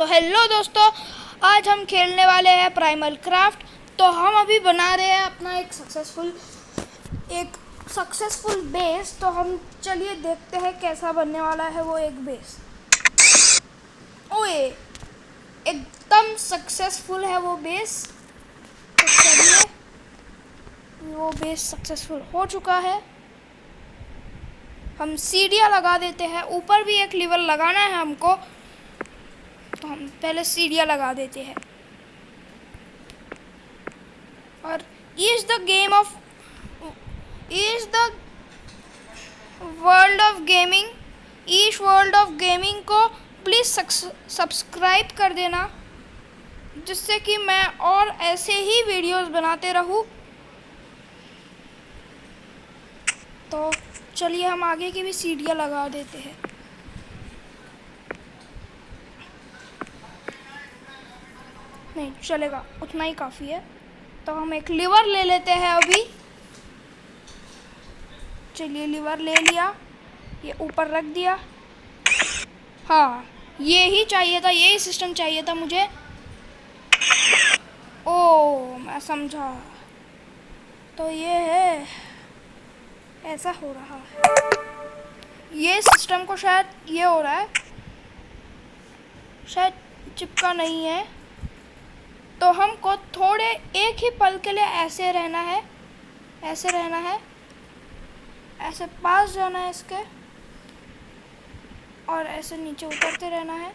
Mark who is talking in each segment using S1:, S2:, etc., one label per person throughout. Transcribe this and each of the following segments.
S1: तो हेलो दोस्तों, आज हम खेलने वाले हैं प्राइमल क्राफ्ट। तो हम अभी बना रहे हैं अपना एक सक्सेसफुल बेस। तो हम चलिए देखते हैं कैसा बनने वाला है वो एक बेस। ओए, एकदम सक्सेसफुल है वो बेस। तो चलिए, वो बेस सक्सेसफुल हो चुका है। हम सीढ़ियाँ लगा देते हैं, ऊपर भी एक लेवल लगाना है हमको, तो हम पहले सीढ़ियाँ लगा देते हैं। और is the world of gaming, Ish world of gaming को प्लीज़ सब्सक्राइब कर देना, जिससे कि मैं और ऐसे ही वीडियोस बनाते रहूँ। तो चलिए हम आगे की भी सीढ़ियाँ लगा देते हैं। नहीं चलेगा, उतना ही काफ़ी है। तो हम एक लीवर ले लेते हैं अभी। चलिए लीवर ले लिया, ये ऊपर रख दिया। हाँ, ये ही चाहिए था, यही सिस्टम चाहिए था मुझे। ओ, मैं समझा। तो ये है, ऐसा हो रहा है। ये सिस्टम को शायद ये हो रहा है, शायद चिपका नहीं है। तो हमको थोड़े एक ही पल के लिए ऐसे रहना है, ऐसे रहना है, ऐसे पास जाना है इसके, और ऐसे नीचे उतरते रहना है।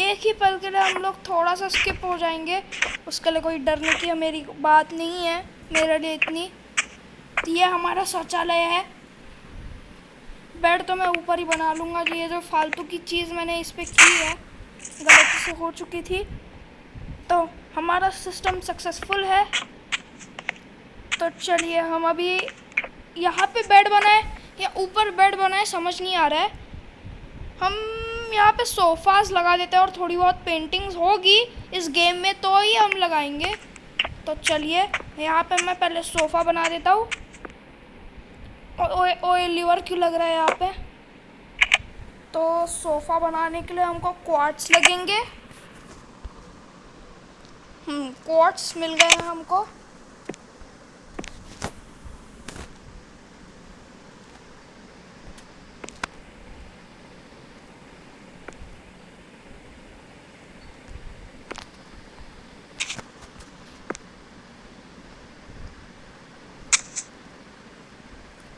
S1: एक ही पल के लिए हम लोग थोड़ा सा स्किप हो जाएंगे, उसके लिए कोई डरने की मेरी बात नहीं है मेरे लिए इतनी। तो ये हमारा शौचालय है। बेड तो मैं ऊपर ही बना लूँगा, ये जो फालतू की चीज़ मैंने इस पर की है, गलती से हो चुकी थी। तो हमारा सिस्टम सक्सेसफुल है। तो चलिए हम अभी यहाँ पे बेड बनाए या ऊपर बेड बनाए समझ नहीं आ रहा है। हम यहाँ पे सोफ़ास लगा देते हैं, और थोड़ी बहुत पेंटिंग्स होगी इस गेम में तो ही हम लगाएंगे। तो चलिए यहाँ पे मैं पहले सोफ़ा बना देता हूँ। ओए लीवर क्यों लग रहा है यहाँ पे? तो सोफ़ा बनाने के लिए हमको क्वार्ट्स लगेंगे। क्वार्ट्स मिल गए हैं हमको।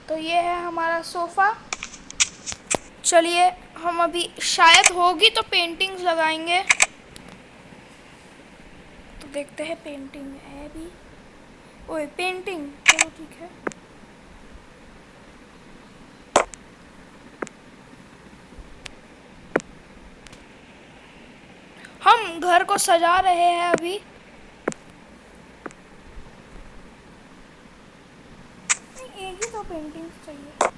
S1: तो ये है हमारा सोफ़ा। चलिए हम अभी शायद होगी तो पेंटिंग्स लगाएंगे। तो देखते हैं पेंटिंग है भी। ओए पेंटिंग, चलो ठीक है। हम घर को सजा रहे हैं अभी। एक ही तो पेंटिंग चाहिए।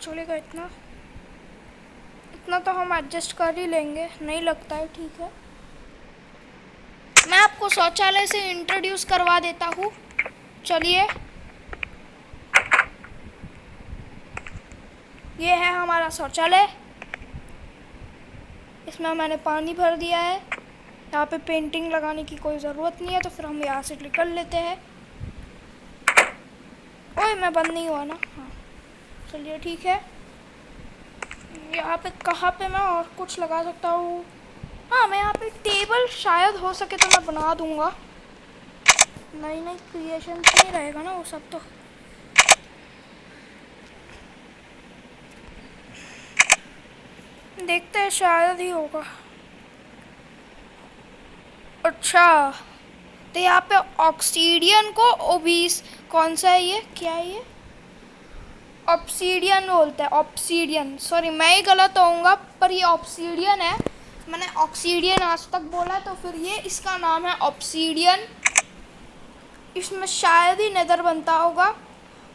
S1: चलेगा इतना तो हम एडजस्ट कर ही लेंगे, नहीं लगता है? ठीक है, मैं आपको शौचालय से इंट्रोड्यूस करवा देता हूँ। चलिए, ये है हमारा शौचालय। इसमें मैंने पानी भर दिया है। यहाँ पे पेंटिंग लगाने की कोई ज़रूरत नहीं है, तो फिर हम यहाँ से निकल लेते हैं। ओए मैं बंद नहीं हुआ ना? हाँ चलिए ठीक है। यहाँ पे कहाँ पे मैं और कुछ लगा सकता हूँ? हाँ, मैं यहाँ पे टेबल शायद हो सके तो मैं बना दूँगा। नई नई क्रिएशन नहीं रहेगा ना वो सब। तो देखते हैं, शायद ही होगा। अच्छा, तो यहाँ पे ऑक्सीडियन को ओबीस, कौन सा है ये, क्या है ये? ऑब्सीडियन बोलते हैं, ऑब्सीडियन। सॉरी मैं ही गलत होऊंगा, पर ये ऑब्सीडियन है। मैंने ऑक्सीडियन आज तक बोला, तो फिर ये इसका नाम है ऑब्सीडियन। इसमें शायद ही नेदर बनता होगा।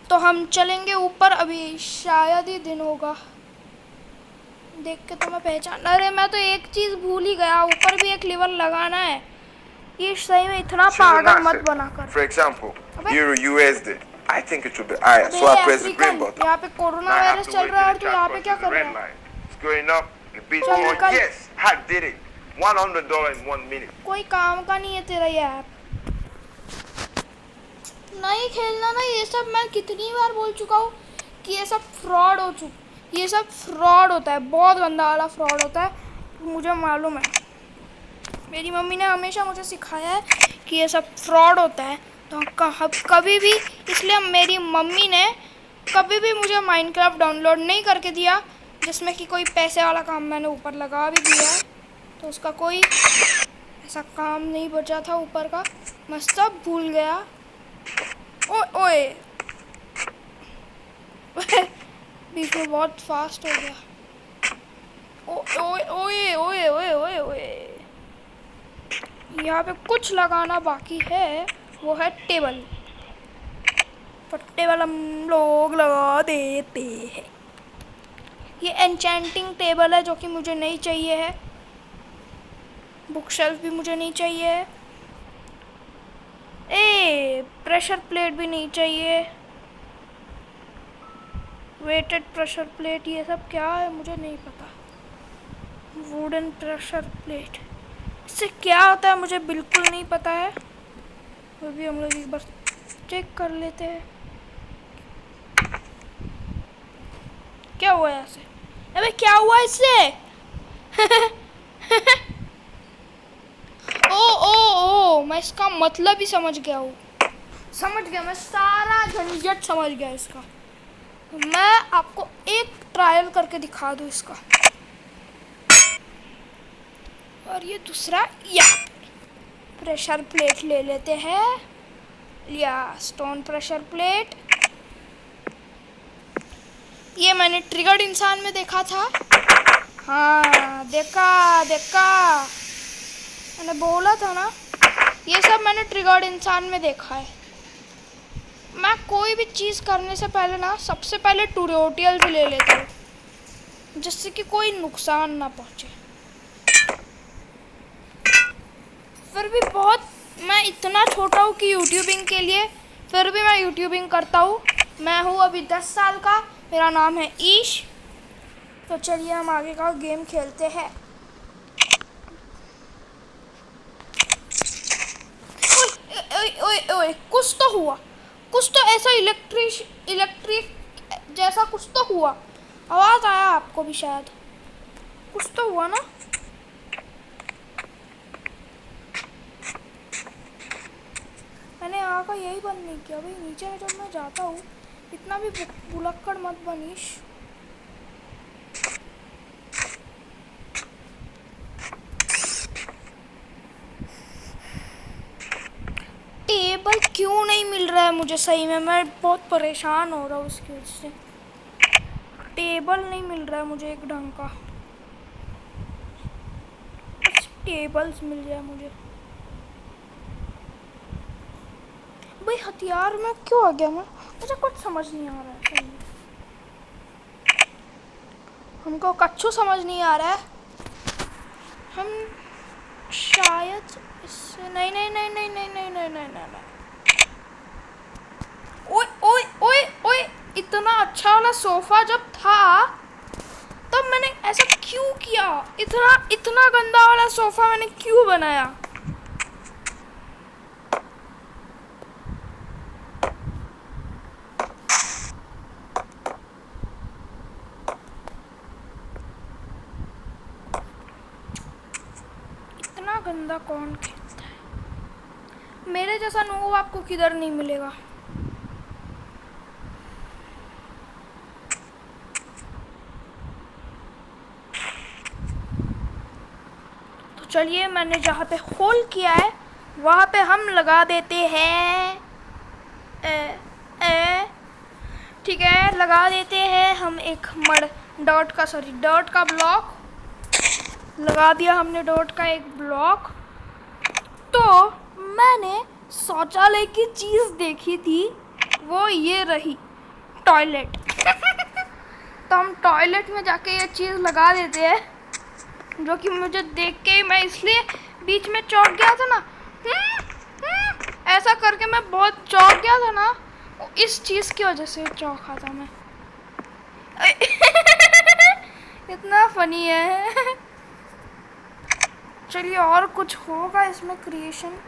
S1: तो हम चलेंगे ऊपर, अभी शायद ही दिन होगा। देख के तो मैं पहचान, अरे मैं तो एक चीज़ भूल ही गया, ऊपर भी एक लेवल लगाना है। ये सही में इतना पागल मत बना कर।
S2: For example,
S1: अबे
S2: Euro USD. I think it should be higher. So I press the green button.
S1: यहाँ पे corona
S2: Now I have
S1: virus
S2: to
S1: चल
S2: wait
S1: रहा है
S2: till
S1: और
S2: the
S1: तू
S2: chat
S1: यहाँ पे
S2: crosses
S1: क्या
S2: the
S1: कर
S2: red
S1: रहा है?
S2: line. It's going up. The beat
S1: चल
S2: going.
S1: निकल।
S2: Yes, I did it. $100 in 1 minute.
S1: कोई काम का नहीं है तेरा ये ऐप। नहीं खेलना ना ये सब। मैं कितनी बार बोल चुका हूँ कि ये सब फ्रॉड ये सब फ्रॉड होता है, बहुत गंदा वाला फ्रॉड होता है, मुझे मालूम है। मेरी मम्मी ने हमेशा मुझे सिखाया है कि ये सब फ्रॉड होता है। तो कभी भी, इसलिए मेरी मम्मी ने कभी भी मुझे माइनक्राफ्ट डाउनलोड नहीं करके दिया जिसमें कि कोई पैसे वाला काम मैंने ऊपर लगा भी दिया है तो उसका कोई ऐसा काम नहीं बचा था ऊपर का, मैं सब भूल गया। ओए बीच में बहुत फास्ट हो गया। ओए ओए ओए ओए ओए ओए, यहाँ पे कुछ लगाना बाकी है, वो है टेबल। तो टेबल हम लोग लगा देते हैं। ये एन्चेंटिंग टेबल है जो कि मुझे नहीं चाहिए है। बुक शेल्फ भी मुझे नहीं चाहिए है। प्रेशर प्लेट भी नहीं चाहिए। वेटेड प्रेशर प्लेट, ये सब क्या है मुझे नहीं पता। वुडन प्रेशर प्लेट, इससे क्या होता है मुझे बिल्कुल नहीं पता है। वो भी हम लोग एक बार चेक कर लेते हैं क्या हुआ है ऐसे। अबे क्या हुआ इससे? ओ मैं इसका मतलब ही समझ गया हूँ। समझ गया, मैं सारा झंझट समझ गया इसका। मैं आपको एक ट्रायल करके दिखा दूँ इसका। और ये दूसरा, या प्रेशर प्लेट ले लेते हैं। लिया स्टोन प्रेशर प्लेट। ये मैंने ट्रिगर्ड इंसान में देखा था। हाँ देखा मैंने बोला था ना, ये सब मैंने ट्रिगर्ड इंसान में देखा है। मैं कोई भी चीज़ करने से पहले ना सबसे पहले ट्यूटोरियल भी ले लेता हूँ जिससे कि कोई नुकसान ना पहुँचे। फिर भी बहुत, मैं इतना छोटा हूँ कि यूट्यूबिंग के लिए, फिर भी मैं यूट्यूबिंग करता हूँ। मैं हूँ अभी 10 साल का, मेरा नाम है ईश। तो चलिए हम आगे का गेम खेलते हैं। ओए कुछ तो हुआ, कुछ तो ऐसा इलेक्ट्रिक जैसा कुछ तो हुआ। आवाज़ आया आपको भी शायद, कुछ तो हुआ ना। मैंने आँख यही बंद नहीं किया भाई। नीचे में जब मैं जाता हूँ इतना भी बुलक्कड़ मत बनीश। टेबल क्यों नहीं मिल रहा है मुझे सही में, मैं बहुत परेशान हो रहा हूँ उसकी वजह से। टेबल नहीं मिल रहा है मुझे एक ढंग का। बस टेबल्स मिल जाए मुझे। भाई हथियार में क्यों आ गया मैं, मुझे कुछ समझ नहीं आ रहा है सही में। हमको कच्चू समझ नहीं आ रहा है। हम शायद इससे नहीं। ओए इतना अच्छा वाला सोफा जब था तब मैंने ऐसा क्यों किया? इतना गंदा वाला सोफा मैंने क्यों बनाया? इतना गंदा कौन खेलता है? मेरे जैसा नूब आपको किधर नहीं मिलेगा। चलिए मैंने जहाँ पे होल किया है वहाँ पे हम लगा देते हैं। ठीक है, लगा देते हैं हम एक डॉट का ब्लॉक लगा दिया हमने। डॉट का एक ब्लॉक। तो मैंने शौचालय की चीज़ देखी थी, वो ये रही, टॉयलेट। तो हम टॉयलेट में जाके ये चीज़ लगा देते हैं, जो कि मुझे देख के ही मैं इसलिए बीच में चौंक गया था ना। ऐसा करके मैं बहुत चौंक गया था ना, इस चीज़ की वजह से चौंका था मैं। इतना फनी है। चलिए और कुछ होगा इसमें creation.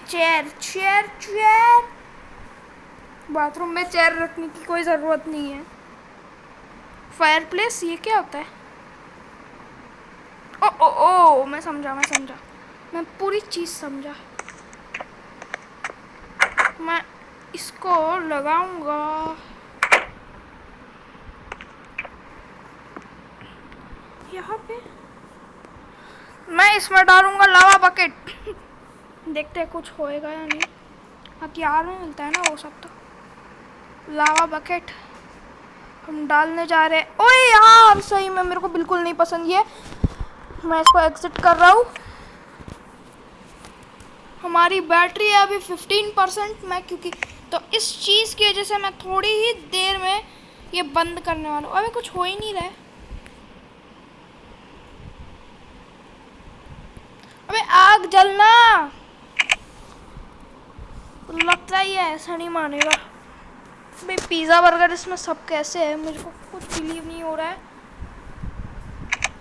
S1: Chair chair chair, bathroom में चेयर रखने की कोई ज़रूरत नहीं है। फायरप्लेस, ये क्या होता है? ओ ओ ओ, मैं समझा, मैं पूरी चीज़ समझा। मैं इसको लगाऊंगा यहाँ पे, मैं इसमें डालूंगा लावा बकेट। देखते हैं कुछ होएगा या नहीं। हथियार में मिलता है ना वो सब। तो लावा बकेट हम डालने जा रहे हैं। ओए यार सही में मेरे को बिल्कुल नहीं पसंद ये, मैं इसको एग्जिट कर रहा हूँ। हमारी बैटरी है अभी 15%। मैं क्योंकि तो इस चीज़ की वजह से मैं थोड़ी ही देर में ये बंद करने वाला हूँ। अभी कुछ हो ही नहीं रहा है। अबे आग जलना, लगता ही है ऐसा नहीं मानेगा। भाई पिज़्ज़ा बर्गर इसमें सब कैसे है, मुझे को कुछ बिलीव नहीं हो रहा है।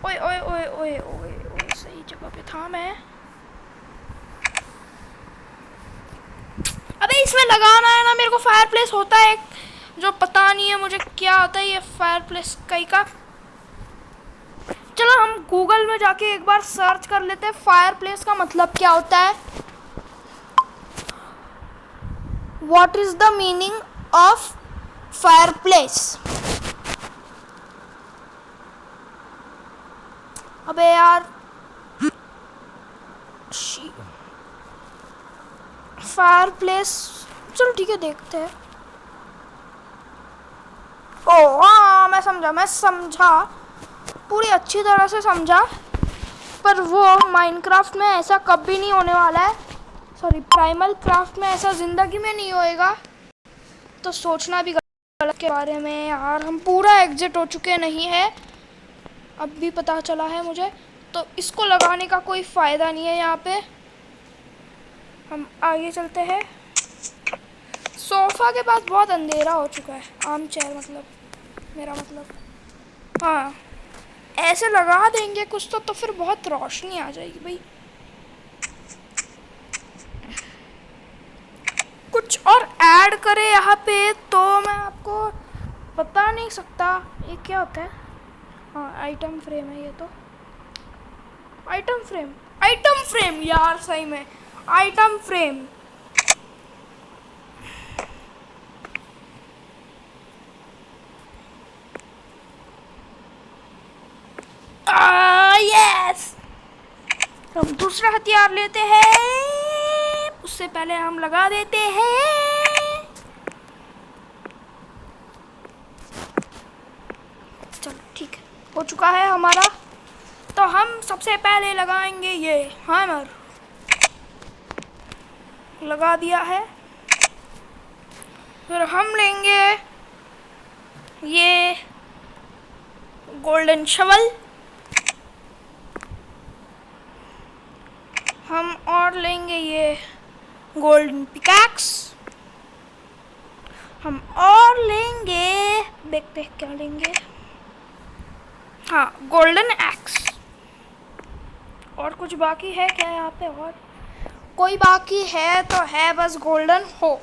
S1: ओए ओए ओए ओए ओए ओए, सही जगह पे था मैं। अबे इसमें लगाना है ना मेरे को। फायरप्लेस होता है जो पता नहीं है मुझे क्या होता है ये फायरप्लेस कहीं का। चलो हम गूगल में जाके एक बार सर्च कर लेते हैं फायरप्लेस का मतलब क्या होता है। What is the meaning of fireplace? अबे यार फायरप्लेस, चलो ठीक है देखते हैं। ओ हाँ मैं समझा पूरी अच्छी तरह से समझा। पर वो माइनक्राफ्ट में ऐसा कभी नहीं होने वाला है। सॉरी, प्राइमल क्राफ्ट में ऐसा ज़िंदगी में नहीं होएगा। तो सोचना भी गलत के बारे में यार। हम पूरा एग्जिट हो चुके नहीं है, अब भी पता चला है मुझे। तो इसको लगाने का कोई फ़ायदा नहीं है यहाँ पे। हम आगे चलते हैं। सोफ़ा के पास बहुत अंधेरा हो चुका है। आर्म चेयर मतलब, मेरा मतलब। हाँ ऐसे लगा देंगे कुछ तो फिर बहुत रोशनी आ जाएगी भाई। कुछ और ऐड करें यहाँ पे तो मैं आपको बता नहीं सकता। ये क्या होता है? हाँ आइटम फ्रेम है ये तो। आइटम फ्रेम यार सही में आइटम फ्रेम। यस, हम दूसरा हथियार लेते हैं। उससे पहले हम लगा देते हैं। चलो ठीक है, हो चुका है हमारा। तो हम सबसे पहले लगाएंगे ये हैमर। लगा दिया है। फिर हम लेंगे ये गोल्डन शवल। हम और लेंगे ये गोल्डन पिकैक्स। हम और लेंगे, देखते हैं क्या लेंगे। हाँ गोल्डन एक्स। और कुछ बाकी है क्या यहाँ पे? और कोई बाकी है तो है बस गोल्डन हो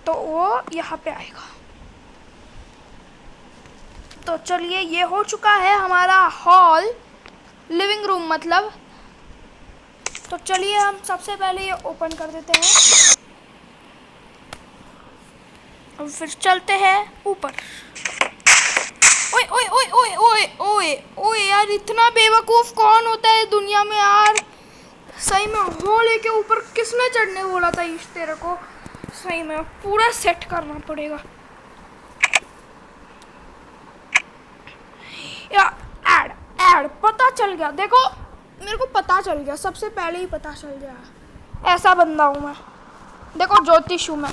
S1: तो वो यहाँ पे आएगा। तो चलिए ये हो चुका है हमारा हॉल, लिविंग रूम मतलब। तो चलिए हम सबसे पहले ये ओपन कर देते हैं और फिर चलते हैं ऊपर। ओए ओए ओए ओए ओए ओए ओए यार, इतना बेवकूफ़ कौन होता है दुनिया में यार। सही में होले के ऊपर किसने चढ़ने बोला था इस तेरे को? सही में पूरा सेट करना पड़ेगा यार। ऐड पता चल गया, देखो मेरे को पता चल गया, सबसे पहले ही पता चल गया। ऐसा बंदा हूँ मैं, देखो ज्योतिष हूँ मैं,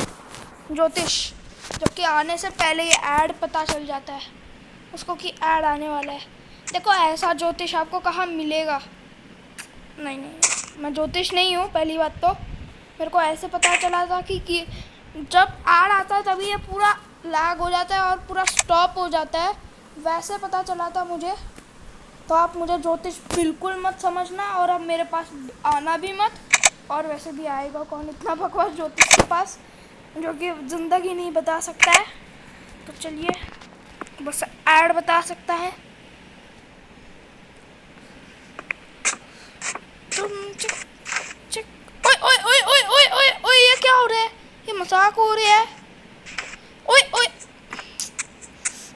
S1: ज्योतिष। जबकि आने से पहले ये ऐड पता चल जाता है उसको कि ऐड आने वाला है। देखो ऐसा ज्योतिष आपको कहाँ मिलेगा? नहीं नहीं मैं ज्योतिष नहीं हूँ पहली बात तो। मेरे को ऐसे पता चला था कि जब ऐड आता है तभी ये पूरा लैग हो जाता है और पूरा स्टॉप हो जाता है, वैसे पता चला था मुझे। तो आप मुझे ज्योतिष बिल्कुल मत समझना और अब मेरे पास आना भी मत। और वैसे भी आएगा कौन इतना बकवास ज्योतिष के पास जो कि ज़िंदगी नहीं बता सकता है। तो चलिए, बस ऐड बता सकता है। तुम चिक ओए ओए ओए ओए ओए ओए ओए, ये क्या हो रहा है? ये मजाक हो रहा है? ओए ओए,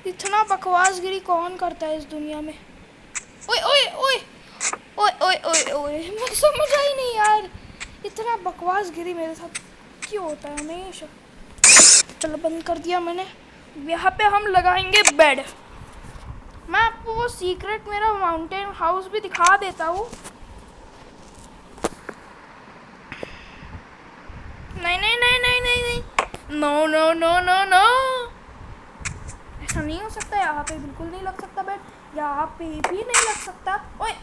S1: इतना बकवासगिरी कौन करता है इस दुनिया में? ओए ओए ओए ओए ओए ओए ओए, मुझे समझ आई नहीं यार, इतना बकवासगिरी मेरे साथ क्यों होता है हमेशा। चलो बंद कर दिया मैंने। यहाँ पे हम लगाएंगे बेड। मैं आपको वो सीक्रेट मेरा माउंटेन हाउस भी दिखा देता हूँ। नहीं नहीं नहीं नहीं नहीं नहीं, no no no no no, ऐसा नहीं हो सकता। यहाँ पे बिल्कुल नहीं लग सकता बेड, यहाँ पे भी नहीं लग सकता। ओए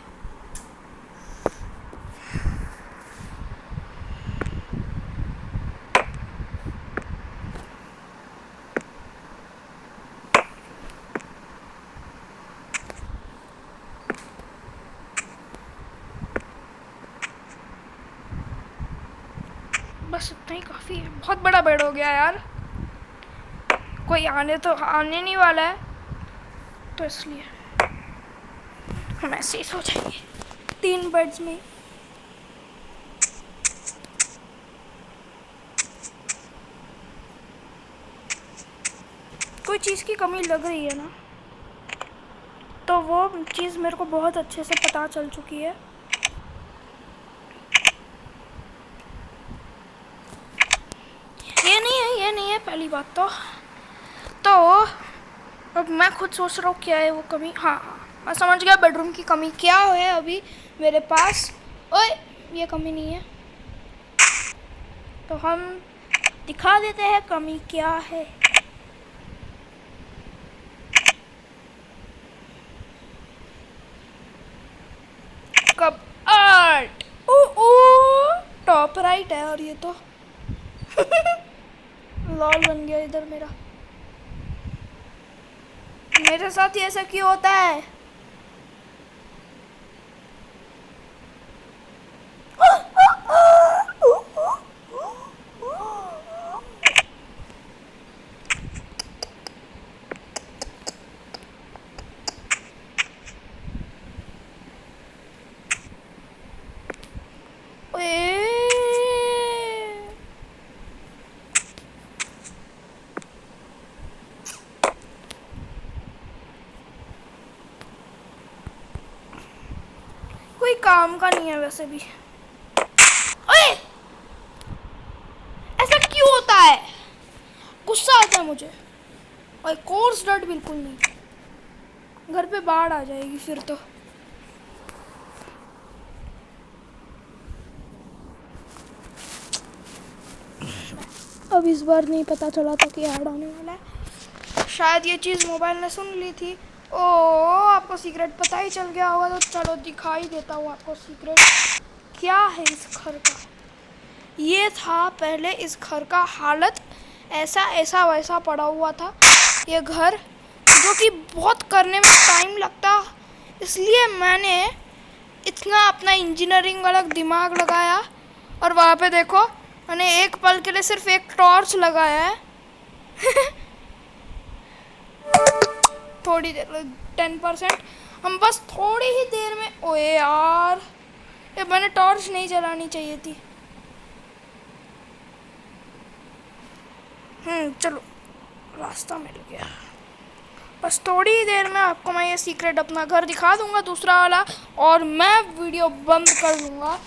S1: बस इतना ही काफ़ी है, बहुत बड़ा बेड हो गया यार। कोई आने नहीं वाला है तो इसलिए हम ऐसे ही सो जाएंगे 3 बेड्स में। कोई चीज़ की कमी लग रही है ना, तो वो चीज़ मेरे को बहुत अच्छे से पता चल चुकी है। ये नहीं है पहली बात तो अब मैं खुद सोच रहा हूँ क्या है वो कमी। हाँ, मैं समझ गया बेडरूम की कमी क्या है अभी मेरे पास। ओए, ये कमी नहीं है तो हम दिखा देते हैं कमी क्या है। कब आर्ट टॉप राइट है और ये तो लॉल बन गया इधर मेरा। मेरे साथ ये सब क्यों होता है? कोई काम का नहीं है वैसे भी। ओए, ऐसा क्यों होता है? गुस्सा आता है मुझे। और कोर्स डट बिल्कुल नहीं, घर पे बाढ़ आ जाएगी फिर तो। अब इस बार नहीं पता चला था कि ऐड आने वाला है। शायद ये चीज़ मोबाइल ने सुन ली थी। ओ, आपको सीक्रेट पता ही चल गया होगा तो चलो दिखाई देता हूँ आपको सीक्रेट क्या है इस घर का। ये था पहले इस घर का हालत, ऐसा वैसा पड़ा हुआ था ये घर, जो कि बहुत करने में टाइम लगता, इसलिए मैंने इतना अपना इंजीनियरिंग वाला दिमाग लगाया। और वहाँ पे देखो, मैंने एक पल के लिए सिर्फ एक टॉर्च लगाया है थोड़ी देर, 10%। हम बस थोड़ी ही देर में, ओए यार, ये मैंने टॉर्च नहीं जलानी चाहिए थी। चलो रास्ता मिल गया। बस थोड़ी ही देर में आपको मैं ये सीक्रेट अपना घर दिखा दूंगा दूसरा वाला, और मैं वीडियो बंद कर दूंगा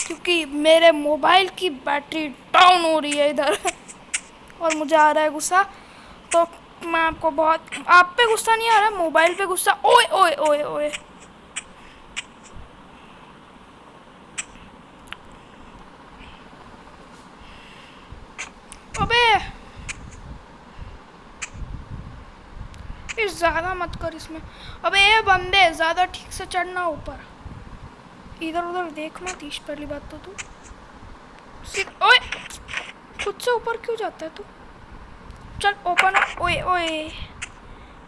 S1: क्योंकि मेरे मोबाइल की बैटरी डाउन हो रही है इधर और मुझे आ रहा है गुस्सा। तो मैं आपको बहुत, आप पे गुस्सा नहीं आ रहा, मोबाइल पे गुस्सा। ओए ओए ओए ओए, अबे ज़्यादा मत कर इसमें। अबे ये बंदे ज़्यादा ठीक से चढ़ना ऊपर। इधर उधर देख मत ईश, पहली बात तो तू ओए खुद से ऊपर क्यों जाता है तू? चल ओपन। ओए ओए,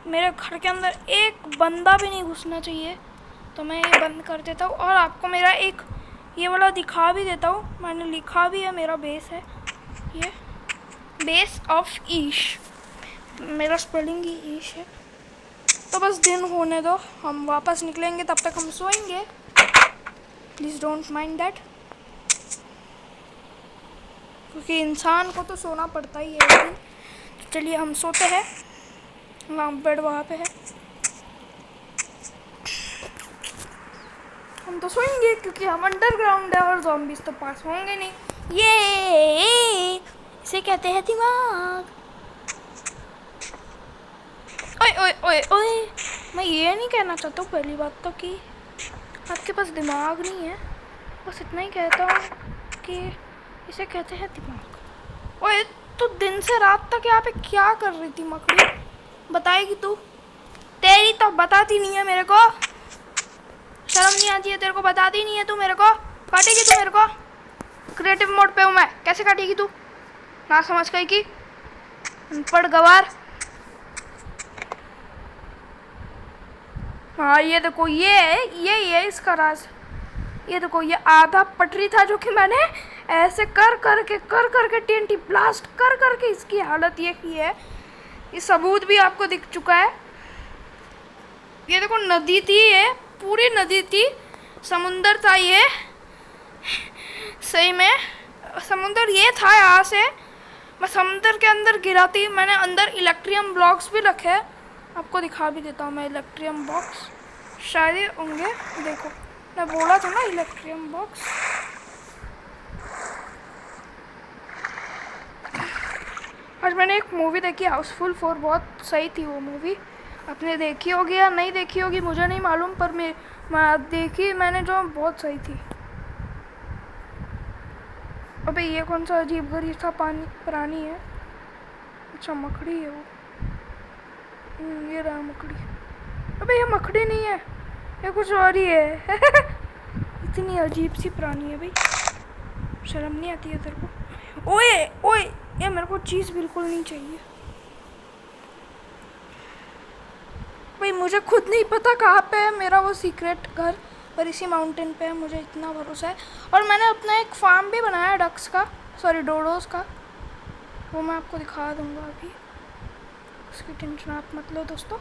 S1: मेरे घर के अंदर एक बंदा भी नहीं घुसना चाहिए, तो मैं ये बंद कर देता हूँ। और आपको मेरा एक ये वाला दिखा भी देता हूँ, मैंने लिखा भी है, मेरा बेस है ये, बेस ऑफ ईश, मेरा स्पेलिंग ही ईश है। तो बस दिन होने दो, हम वापस निकलेंगे, तब तक हम सोएंगे। प्लीज़ डोंट माइंड दैट, क्योंकि इंसान को तो सोना पड़ता ही है एक दिन। तो चलिए हम सोते हैं, वहाँ बेड वहाँ पे है, हम तो सोएंगे क्योंकि हम अंडरग्राउंड है और ज़ॉम्बीज़ तो पास होंगे नहीं। ये इसे कहते हैं दिमाग। ओए ओए ओए ओए, मैं ये नहीं कहना चाहता हूँ पहली बात तो कि आपके पास दिमाग नहीं है, बस इतना ही कहता हूँ कि इसे कहते हैं दिमाग। ओए तू दिन से रात तक यहाँ पे क्या कर रही थी मकड़ी? बताएगी तू? तेरी तो बताती नहीं है मेरे को, शर्म नहीं आती है तेरे को? बताती नहीं है तू मेरे को, काटेगी तू मेरे को? क्रिएटिव मोड पे हूँ मैं, कैसे काटेगी तू? ना समझ गई कि अनपढ़ गवार। हाँ ये देखो, ये है इसका राज। ये देखो, ये आधा पटरी था जो कि मैंने ऐसे कर करके टीएनटी ब्लास्ट कर करके इसकी हालत ये की है। ये सबूत भी आपको दिख चुका है। ये देखो नदी थी, ये पूरी नदी थी, समुंदर था ये, सही में समुंदर ये था। यहाँ से मैं समुंदर के अंदर गिरा थी, मैंने अंदर इलेक्ट्रियम ब्लॉक्स भी रखे हैं, आपको दिखा भी देता हूँ मैं। इलेक्ट्रियम बॉक्स शायद ये होंगे, देखो मैं बोला था ना इलेक्ट्रियम बॉक्स। आज मैंने एक मूवी देखी हाउसफुल 4, बहुत सही थी वो मूवी। आपने देखी होगी या नहीं देखी होगी मुझे नहीं मालूम, पर मैं देखी मैंने जो, बहुत सही थी। अबे ये कौन सा अजीब गरीब सा प्राणी है? अच्छा मकड़ी है वो। ये रहा मकड़ी। अबे ये मकड़ी नहीं है, ये कुछ और ही है। इतनी अजीब सी प्राणी है भाई, शर्म नहीं आती है तेरे को? ओए ओए, ये मेरे को चीज़ बिल्कुल नहीं चाहिए भाई, मुझे खुद नहीं पता कहाँ पे है मेरा वो सीक्रेट घर, पर इसी माउंटेन पे है, मुझे इतना भरोसा है। और मैंने अपना एक फार्म भी बनाया डक्स का, सॉरी डोडोस का, वो मैं आपको दिखा दूँगा अभी, उसकी टेंशन आप मत लो दोस्तों।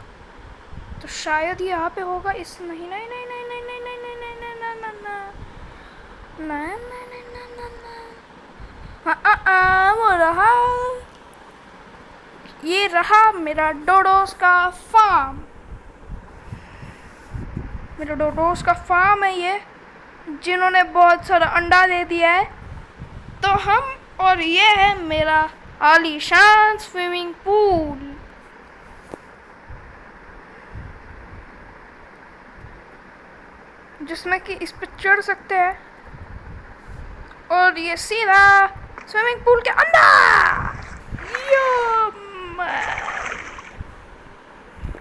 S1: तो शायद ये यहाँ पे होगा इस, नहीं नहीं नहीं नहीं नहीं नहीं नहीं नहीं नहीं नहीं नहीं नहीं, वो रहा, ये रहा मेरा डोडोस का फार्म। मेरा डोडोस का फार्म है ये, जिन्होंने बहुत सारा अंडा दे दिया है। तो हम, और ये है मेरा आलीशान स्विमिंग पूल, जिसमें कि इस पे चढ़ सकते हैं, और ये सीधा स्विमिंग पूल के अंदर।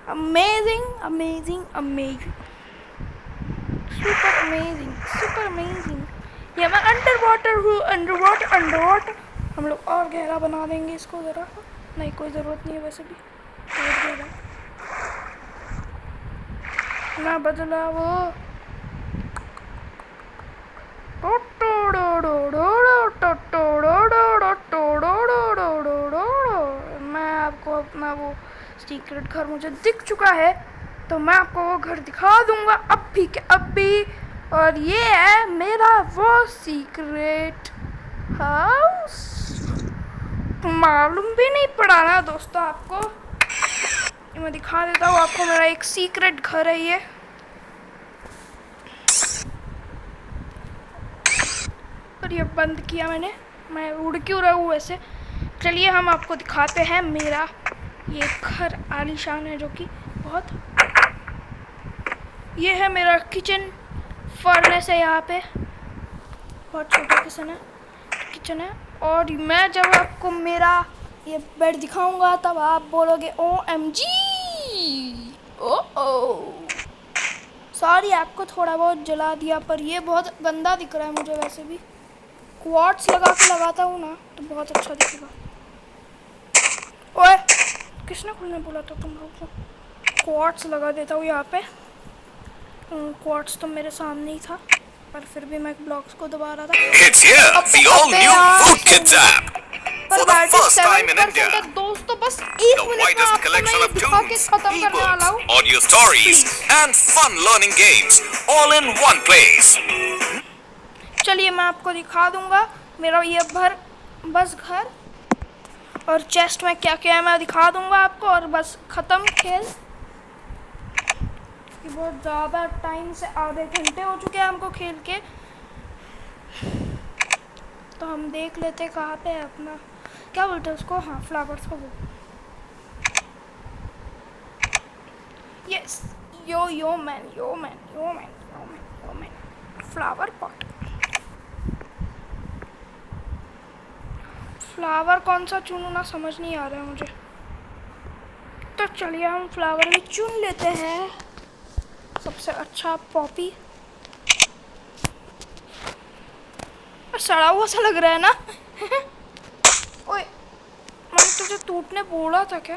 S1: Amazing amazing amazing, super amazing super amazing. ये मैं अंडर वाटर हूँ, अंडर वाटर। हम लोग और गहरा बना देंगे इसको ज़रा, नहीं कोई ज़रूरत नहीं है वैसे भी, बहुत गहरा ना बदला वो। मैं आपको अपना वो सीक्रेट घर मुझे दिख चुका है, तो मैं आपको वो घर दिखा दूंगा अभी के अभी। और ये है मेरा वो सीक्रेट हाउस, मालूम भी नहीं पड़ा ना दोस्तों आपको। ये मैं दिखा देता हूँ आपको, मेरा एक सीक्रेट घर है ये। और ये बंद किया मैंने, मैं उड़ क्यों रहा हूँ वैसे। चलिए हम आपको दिखाते हैं मेरा ये घर आलीशान है, जो कि बहुत, ये है मेरा किचन, फर्नेस है यहाँ पे, बहुत छोटा किचन है। और मैं जब आपको मेरा ये बेड दिखाऊंगा तब आप बोलोगे OMG, ओ सॉरी आपको थोड़ा बहुत जला दिया, पर ये बहुत गंदा दिख रहा है मुझे। वैसे भी क्वार्ट्स लगा के लगाता हूँ ना तो बहुत अच्छा दिखेगा। ओए किसने खुलने बोला था तुम लोग को? क्वार्ट्स लगा देता हूँ यहाँ पे। क्वार्ट्स तो मेरे सामने ही था, पर फिर भी मैं ब्लॉक्स को दबा रहा था।
S3: It's here, the all-new Rootkits app. For the first time in India,
S1: दोस्तों बस एक
S3: the
S1: मिनट में
S3: widest
S1: आपको मैं
S3: collection
S1: ये
S3: of
S1: दिखा के
S3: tunes,
S1: खत्म करने वाला हूँ।
S3: ebooks, audio stories, and fun learning games, all in one place.
S1: चलिए मैं आपको दिखा दूंगा मेरा ये बस घर और चेस्ट में क्या क्या है मैं दिखा दूंगा आपको, और बस ख़त्म खेल। कि बहुत ज़्यादा टाइम से आधे घंटे हो चुके हैं हमको खेल के, तो हम देख लेते कहाँ पे है अपना, क्या बोलते हैं उसको, हाँ फ्लावर्स को। वो yes, yo man flower pot. Flower कौन सा चुनूं ना समझ नहीं आ रहा है मुझे, तो चलिए हम फ्लावर भी चुन लेते हैं। सबसे अच्छा पॉपी, सड़ा हुआ सा लग रहा है ना। ओए मैंने तुझे टूटने बोला था क्या?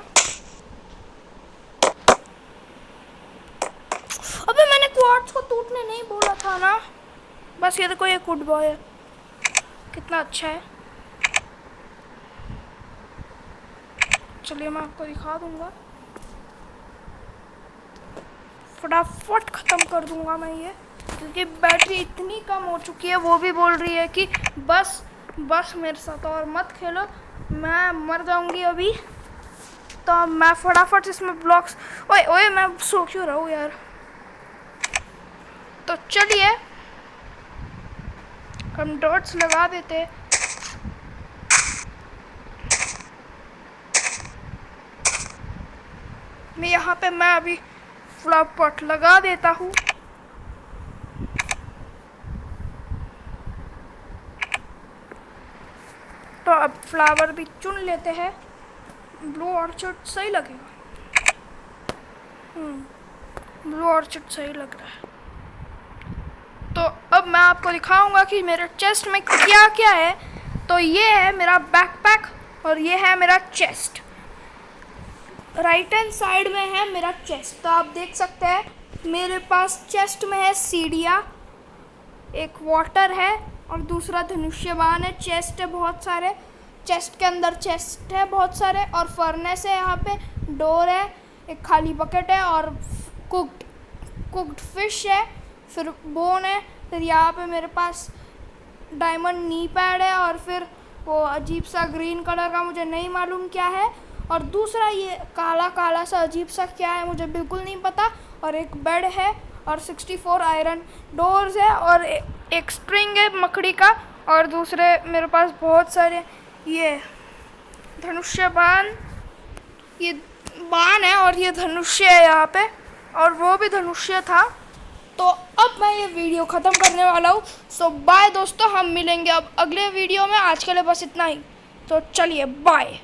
S1: अबे मैंने क्वार्ट्स को टूटने नहीं बोला था ना। बस ये देखो, ये गुड बॉय है, कितना अच्छा है। चलिए मैं आपको दिखा दूंगा, फटाफट ख़त्म कर दूंगा मैं ये, क्योंकि बैटरी इतनी कम हो चुकी है। वो भी बोल रही है कि बस मेरे साथ और मत खेलो, मैं मर जाऊंगी अभी। तो मैं फटाफट इसमें ब्लॉक्स, ओए मैं सो क्यों रहा हूँ यार। तो चलिए हम डॉट्स लगा देते। यहाँ पे मैं अभी फ्लावर पॉट लगा देता हूँ। तो अब फ्लावर भी चुन लेते हैं। ब्लू ऑर्चिड सही लगेगा, ब्लू ऑर्चिड सही लग रहा है। तो अब मैं आपको दिखाऊंगा कि मेरे चेस्ट में क्या क्या है। तो ये है मेरा बैकपैक और ये है मेरा चेस्ट। राइट हैंड साइड में है मेरा चेस्ट, तो आप देख सकते हैं मेरे पास चेस्ट में है सीढ़ियाँ, एक वाटर है और दूसरा धनुष्यबाण है। चेस्ट है बहुत सारे, चेस्ट के अंदर चेस्ट है बहुत सारे, और फर्नेस है, यहाँ पे डोर है, एक खाली बकेट है और कुक्ड फिश है, फिर बोन है, फिर यहाँ पे मेरे पास डायमंड नी पैड है, और फिर वो अजीब सा ग्रीन कलर का मुझे नहीं मालूम क्या है, और दूसरा ये काला सा अजीब सा क्या है मुझे बिल्कुल नहीं पता, और एक बेड है और 64 आयरन डोर्स है, और एक स्ट्रिंग है मकड़ी का, और दूसरे मेरे पास बहुत सारे ये धनुष्य बाण, ये बाण है और ये धनुष्य है यहाँ पे, और वो भी धनुष्य था। तो अब मैं ये वीडियो ख़त्म करने वाला हूँ। सो बाय दोस्तों, हम मिलेंगे अब अगले वीडियो में। आज के लिए बस इतना ही, तो चलिए बाय।